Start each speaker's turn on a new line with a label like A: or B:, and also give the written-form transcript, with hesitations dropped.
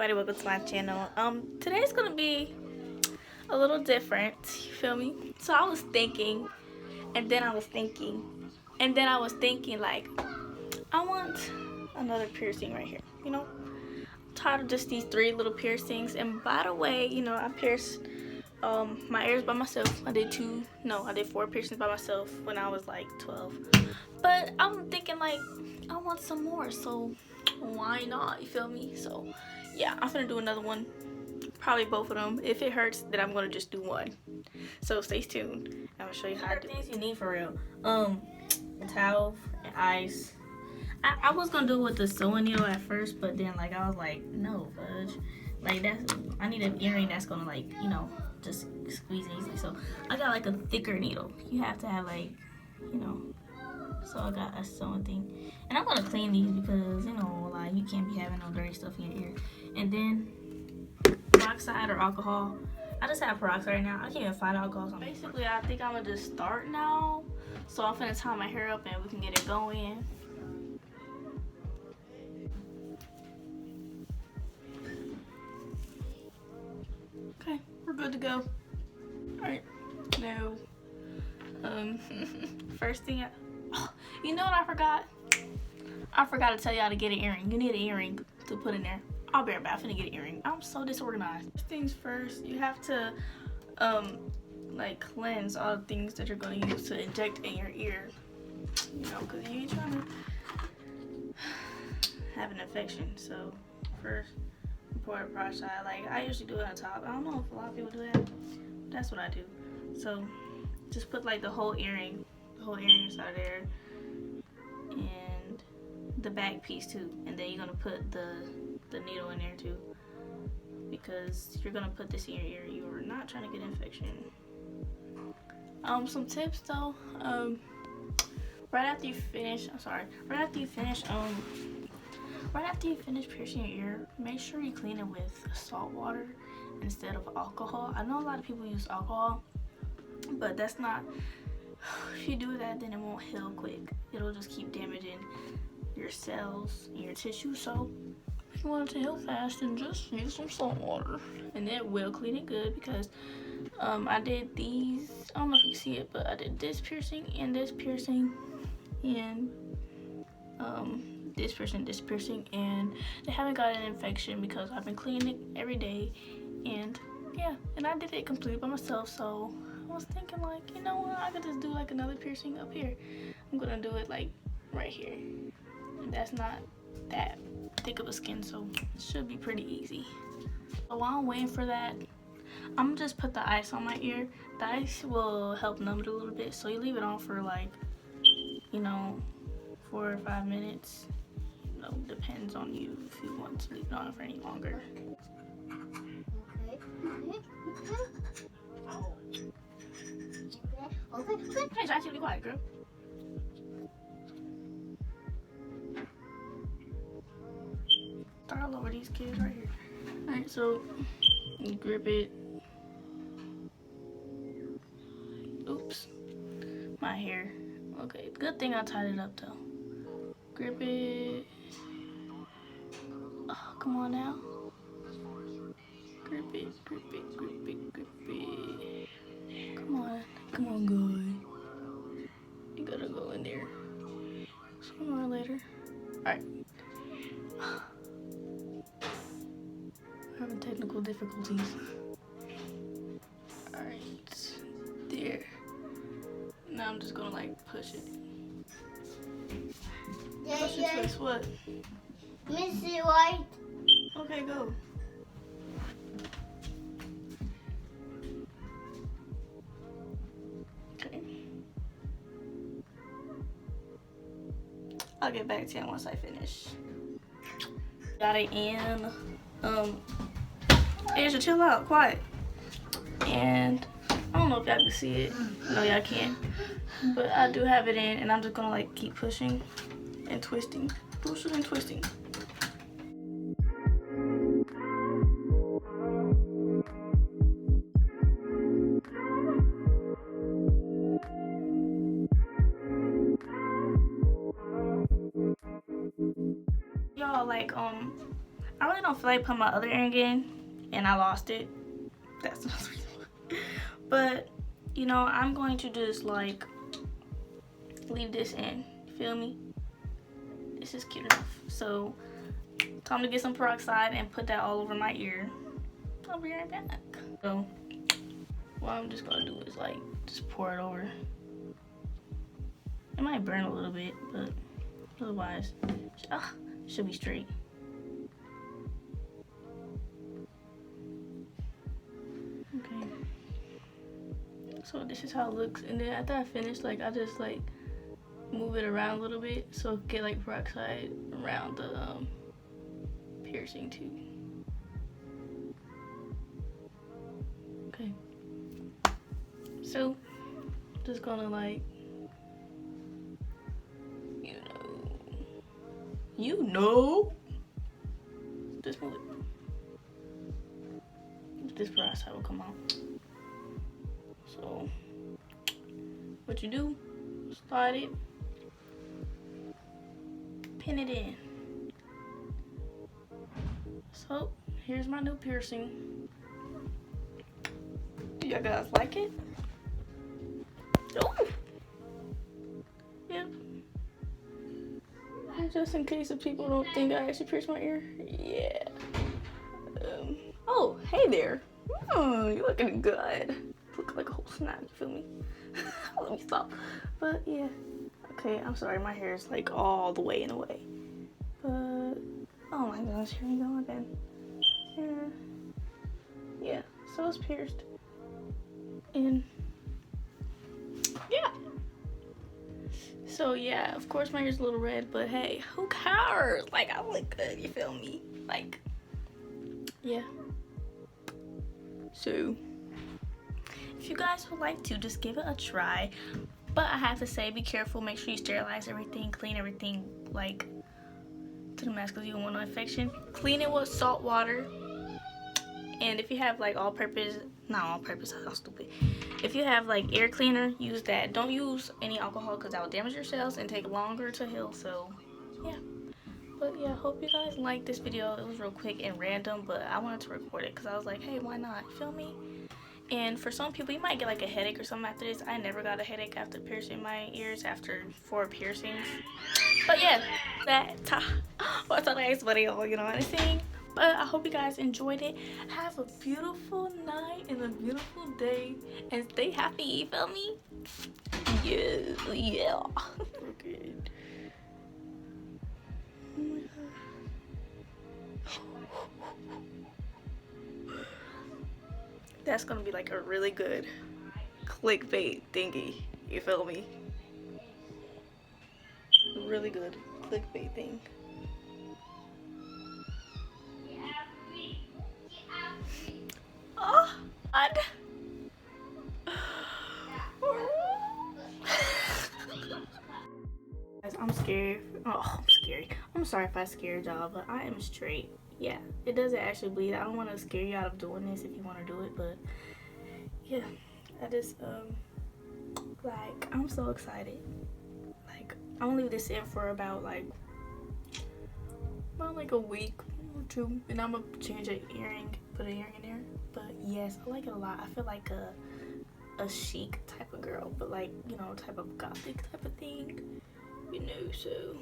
A: Everybody, welcome to my channel. Today's gonna be a little different. You feel me? So I was thinking, and then I was thinking, and then I was thinking like, I want another piercing right here. I'm tired of just these three little piercings. And by the way, I pierced my ears by myself. I did 4 piercings by myself when I was like 12. But I'm thinking like, I want some more. So why not? You feel me? So yeah, I'm gonna do another one, probably both of them. If it hurts, then I'm gonna just do one. So stay tuned. I'm gonna show you how to do things you need for real. A towel and ice. I was gonna do it with the sewing needle at first, but then like I was like, no, fudge. Like I need an earring that's gonna like, just squeeze it easily. So I got like a thicker needle. You have to have like, you know. So I got a sewing thing, and I'm gonna clean these because like you can't be having no dirty stuff in your ear. And then peroxide or alcohol. I just have peroxide right now. I can't even find alcohol. So basically, I think I'm gonna just start now. So I'm gonna tie my hair up and we can get it going. Okay, we're good to go. All right, now, first thing, you know what I forgot? I forgot to tell y'all to get an earring. You need an earring to put in there. I'll be right back. I'm finna get an earring. I'm so disorganized. First things first, you have to like cleanse all the things that you're gonna use to inject in your ear. Because you ain't trying to have an infection. So first, pour peroxide. Like I usually do it on top. I don't know if a lot of people do that. But that's what I do. So just put like the whole earring inside there, and the back piece too. And then you're gonna put the needle in there too, because you're gonna put this in your ear. You are not trying to get infection. Some tips though. Right after you finish piercing your ear, make sure you clean it with salt water instead of alcohol. I know a lot of people use alcohol, but that's not. If you do that, then it won't heal quick. It'll just keep damaging your cells and your tissue. So if you want it to heal fast, then just use some salt water, and it will clean it good. Because I did these. I don't know if you can see it, but I did this piercing and this piercing, and this piercing, and they haven't got an infection because I've been cleaning it every day. And yeah, and I did it completely by myself. So I was thinking like, you know what, I could just do like another piercing up here. I'm gonna do it like right here. And that's not that thick of a skin, so it should be pretty easy. So while I'm waiting for that, I'm gonna just put the ice on my ear. The ice will help numb it a little bit, so you leave it on for like, 4 or 5 minutes. Depends on you if you want to leave it on for any longer. Okay. Hey, actually be quiet, girl. Start all over these kids right here. Alright, so you grip it. Oops. My hair. Okay, good thing I tied it up though. Grip it. Oh, come on now. Grip it. Come on, guy. You gotta go in there. Sooner or later. Alright. Having technical difficulties. Alright. There. Now I'm just gonna like push it. Push it, twist, what?
B: Missy White.
A: Okay, go. Okay. I'll get back to you once I finish. Got it in. Asia, chill out, quiet. And I don't know if y'all can see it. No, y'all can't. But I do have it in, and I'm just gonna like keep pushing and twisting. Pushing and twisting. Y'all, like, I really don't feel like putting my other earring in, and I lost it. That's the reason why. But, you know, I'm going to just, like, leave this in. You feel me? This is cute enough. So, time to get some peroxide and put that all over my ear. I'll be right back. So, what I'm just going to do is, like, just pour it over. It might burn a little bit, but otherwise, should be straight. Okay. So this is how it looks, and then after I finish, like, I just like move it around a little bit so it get like peroxide around the piercing too. Okay. So just gonna like, just move it. This peroxide will come out. So what you do, slide it, pin it in. So here's my new piercing. Do you guys like it? Oh, yeah. Just in case if people don't think I actually pierced my ear, yeah. Oh, hey there. Oh, you're looking good. Look like a whole snack, you feel me? Let me stop. But yeah. Okay, I'm sorry, my hair is like all the way in the way. But oh my gosh, here we go again. Here. Yeah, so it's pierced. And yeah. So yeah, of course my hair's a little red, but hey, who cares? Like, I look good, you feel me? Like, yeah. So if you guys would like to, just give it a try. But I have to say, be careful. Make sure you sterilize everything, clean everything, like, to the max, because you don't want no infection. Clean it with salt water. And if you have, like, not all-purpose, I sound stupid. If you have, like, air cleaner, use that. Don't use any alcohol, because that will damage your cells and take longer to heal. So, yeah. But, yeah, hope you guys liked this video. It was real quick and random, but I wanted to record it, because I was like, hey, why not? Feel me? And for some people, you might get like a headache or something after this. I never got a headache after piercing my ears after 4 piercings. But yeah, what's the next video, you know what I'm saying? But I hope you guys enjoyed it. Have a beautiful night and a beautiful day. And stay happy, you feel me? Yeah. Okay. Oh my god. That's gonna be like a really good clickbait thingy. You feel me? Really good clickbait thing. Oh, God. Guys, I'm scared. Oh, I'm scary. I'm sorry if I scared y'all, but I am straight. Yeah, it doesn't actually bleed. I don't want to scare you out of doing this if you want to do it, but yeah, I just like, I'm so excited. Like, I'm gonna leave this in for about like a week or 2, and I'm gonna change an earring, put an earring in there. But yes, I like it a lot. I feel like a chic type of girl, but like, you know, type of gothic type of thing, you know. So